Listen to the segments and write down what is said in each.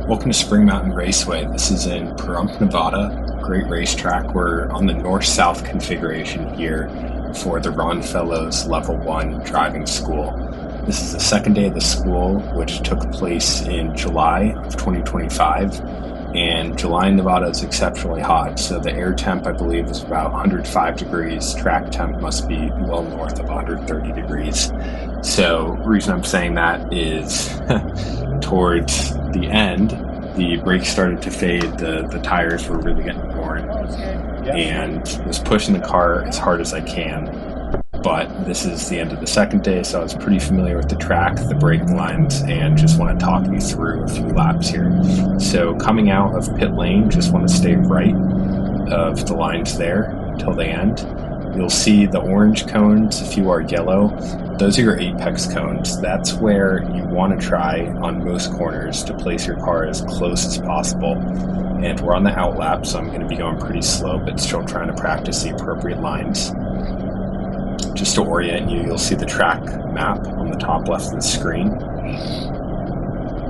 Welcome to Spring Mountain Raceway. This is in Pahrump, Nevada. Great racetrack. We're on the north-south configuration here for the Ron Fellows Level 1 driving school. This is the second day of the school, which took place in July of 2025. And July in Nevada is exceptionally hot, so the air temp, I believe, is about 105 degrees. Track temp must be well north of 130 degrees. So the reason I'm saying that is towards the end, the brakes started to fade, the tires were really getting worn, and was pushing the car as hard as I can. But this is the end of the second day, so I was pretty familiar with the track, the braking lines, and just want to talk you through a few laps here. So coming out of pit lane, just want to stay right of the lines there till the end. You'll see the orange cones, a few are yellow. Those are your apex cones. That's where you want to try on most corners to place your car as close as possible. And we're on the out lap, so I'm going to be going pretty slow, but still trying to practice the appropriate lines. Just to orient you, you'll see the track map on the top left of the screen.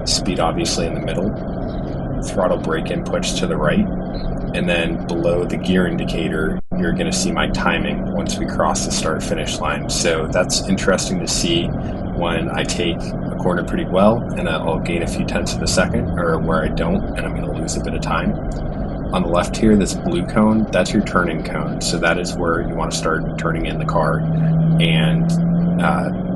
Speed obviously in the middle. Throttle brake inputs to the right. And then below the gear indicator, you're going to see my timing once we cross the start-finish line. So that's interesting to see when I take a corner pretty well and I'll gain a few tenths of a second, or where I don't and I'm going to lose a bit of time. On the left here, this blue cone, that's your turning cone. So that is where you want to start turning in the car. And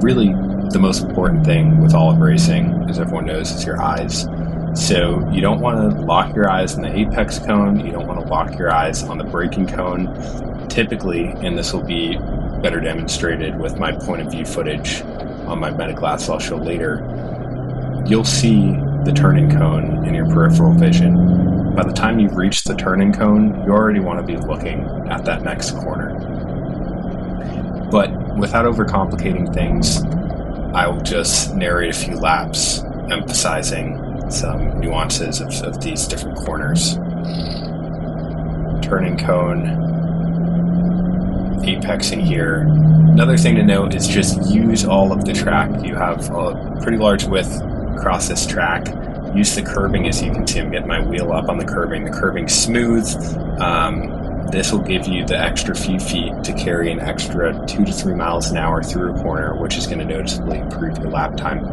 really the most important thing with all of racing, as everyone knows, is your eyes. So you don't want to lock your eyes on the apex cone. You don't want to lock your eyes on the braking cone. Typically, and this will be better demonstrated with my point of view footage on my Metaglass I'll show later, you'll see the turning cone in your peripheral vision. By the time you've reached the turning cone, you already want to be looking at that next corner. But without overcomplicating things, I will just narrate a few laps emphasizing some nuances of these different corners. Turning cone, apexing here. Another thing to note is just use all of the track. You have a pretty large width across this track. Use the curbing. As you can see, I'm getting my wheel up on the curbing. The curbing's smooth. This will give you the extra few feet to carry an extra 2 to 3 miles an hour through a corner, which is going to noticeably improve your lap time.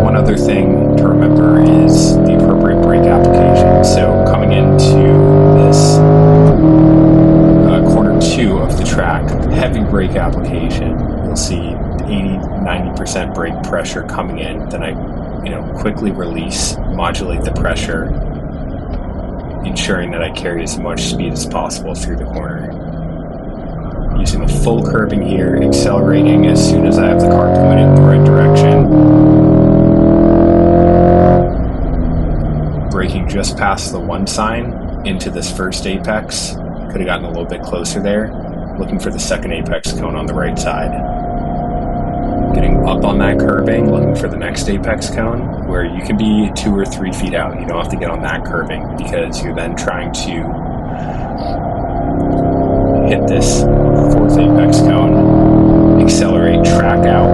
One other thing to remember is the appropriate brake application. So coming into this corner 2 of the track, heavy brake application. You'll see 80-90% brake pressure coming in. Then I quickly release, modulate the pressure, ensuring that I carry as much speed as possible through the corner. Using the full curbing here, accelerating as soon as I have the car pointed in the right direction. Braking just past the 1 sign into this first apex. Could have gotten a little bit closer there. Looking for the second apex cone on the right side. Getting up on that curbing, looking for the next apex cone, where you can be 2 or 3 feet out. You don't have to get on that curbing, because you're then trying to hit this 4th apex cone, accelerate, track out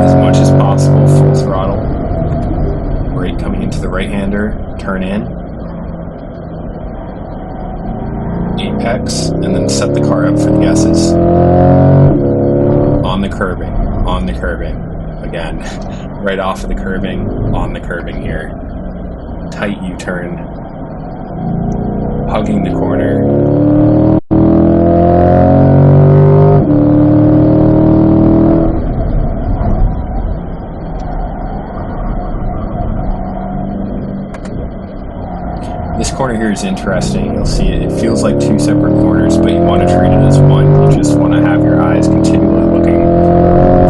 as much as possible, full throttle. Brake coming into the right-hander, turn in, apex, and then set the car up for the S's. On the curbing, again, right off of the curbing, on the curbing here, tight U-turn, hugging the corner. This corner here is interesting. You'll see it feels like 2 separate corners, but you want to treat it as one. You just want to have your eyes continually looking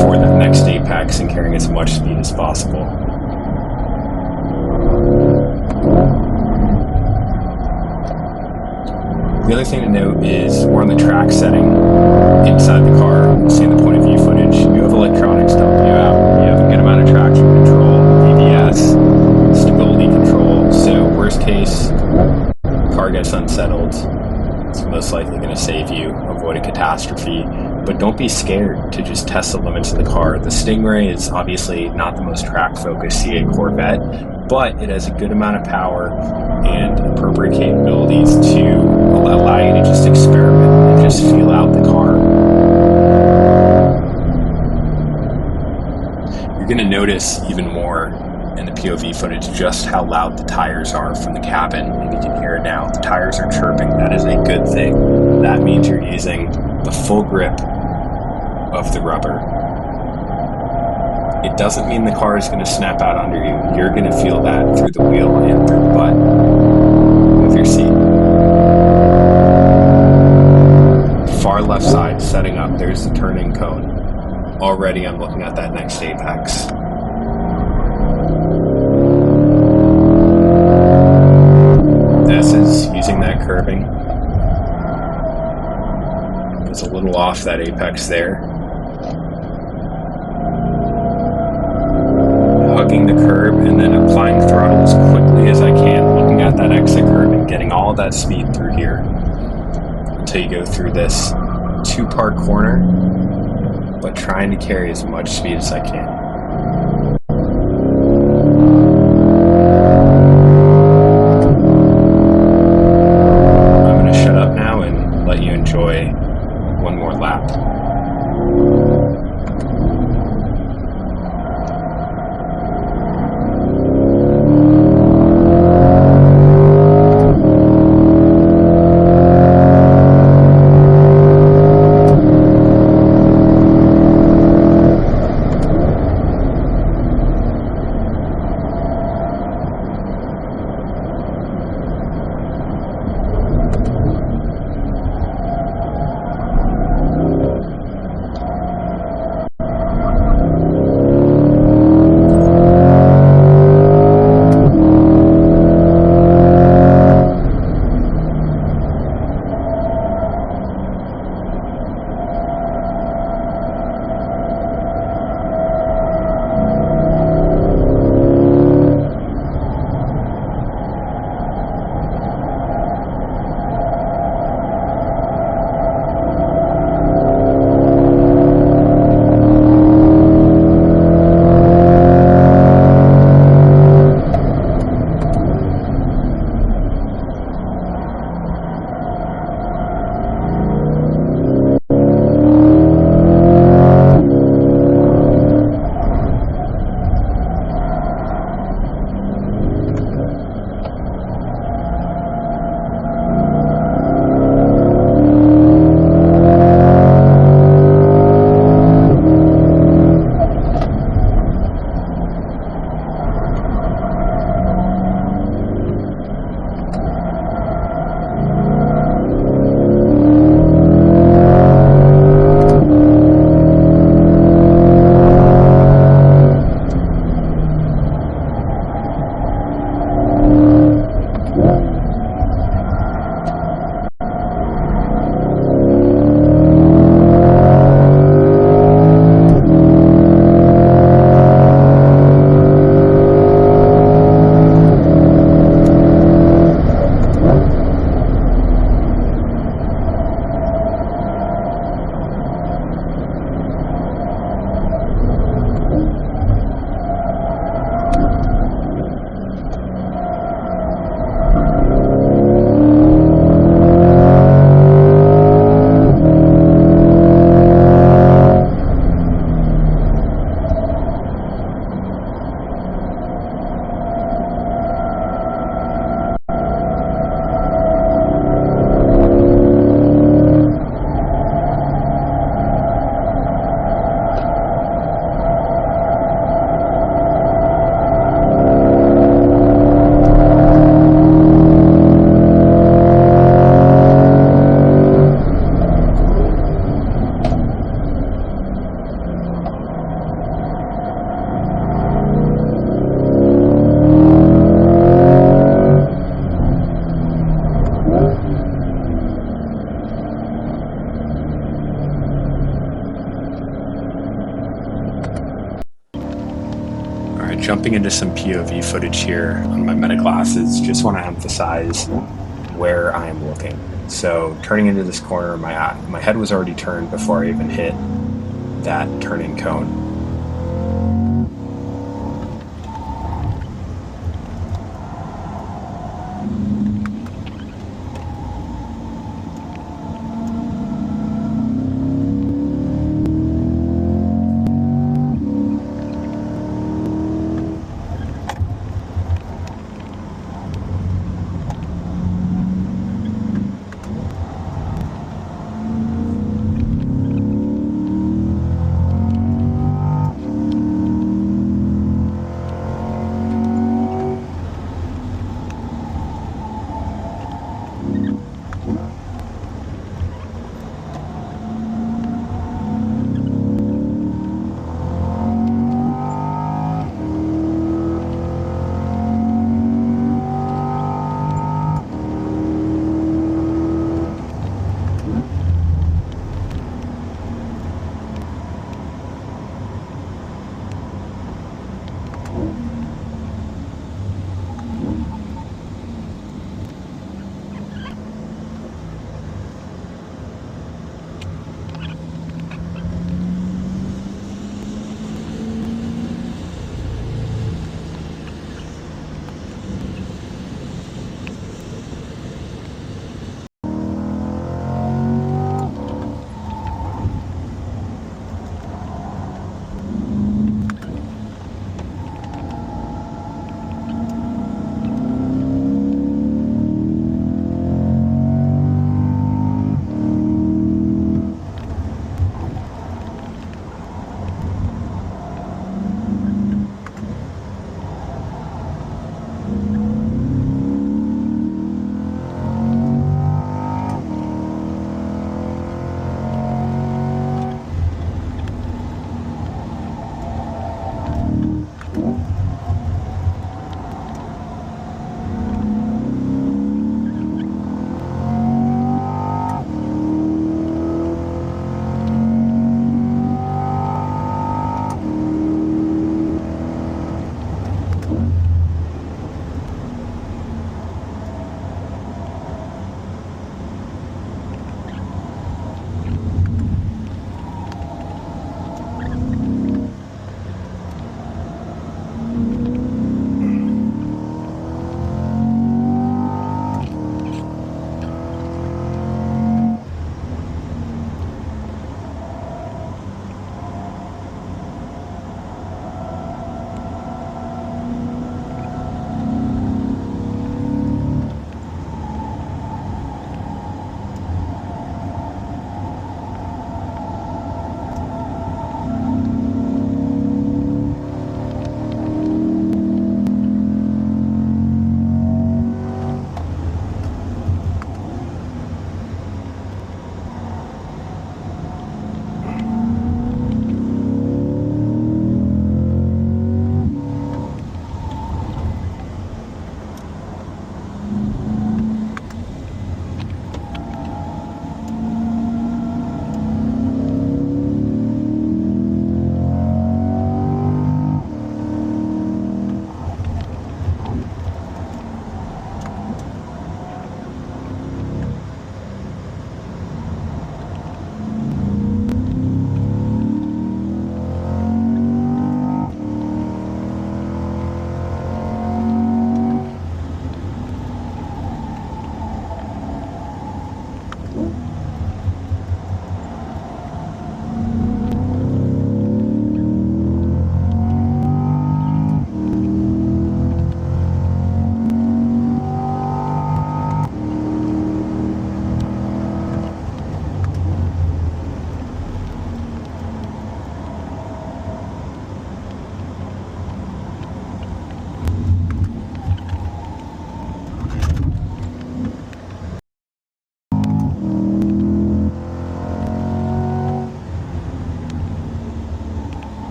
for the next apex and carrying as much speed as possible. The other thing to note is we're on the track setting inside the car. You'll see in the point of view footage, you have electronics to help you out. You have a good amount of traction control, ABS, stability control. So worst case, car gets unsettled. It's most likely going to save you, avoid a catastrophe. But don't don't be scared to just test the limits of the car. The Stingray is obviously not the most track-focused C8 Corvette, but it has a good amount of power and appropriate capabilities to allow you to just experiment and just feel out the car. You're going to notice even more in the POV footage just how loud the tires are from the cabin, and you can hear it now. The tires are chirping. That is a good thing. That means you're using the full grip of the rubber. It doesn't mean the car is going to snap out under you. You're going to feel that through the wheel and through the butt of your seat. Far left side, setting up. There's the turning cone. Already I'm looking at that next apex. S is using that curving. It's a little off that apex there. Hugging the curb and then applying throttle as quickly as I can, looking at that exit curve and getting all of that speed through here until you go through this two-part corner, but trying to carry as much speed as I can. I'm going to shut up now and let you enjoy one more lap. Jumping into some POV footage here on my meta glasses, just want to emphasize where I am looking. So turning into this corner, my head was already turned before I even hit that turning cone.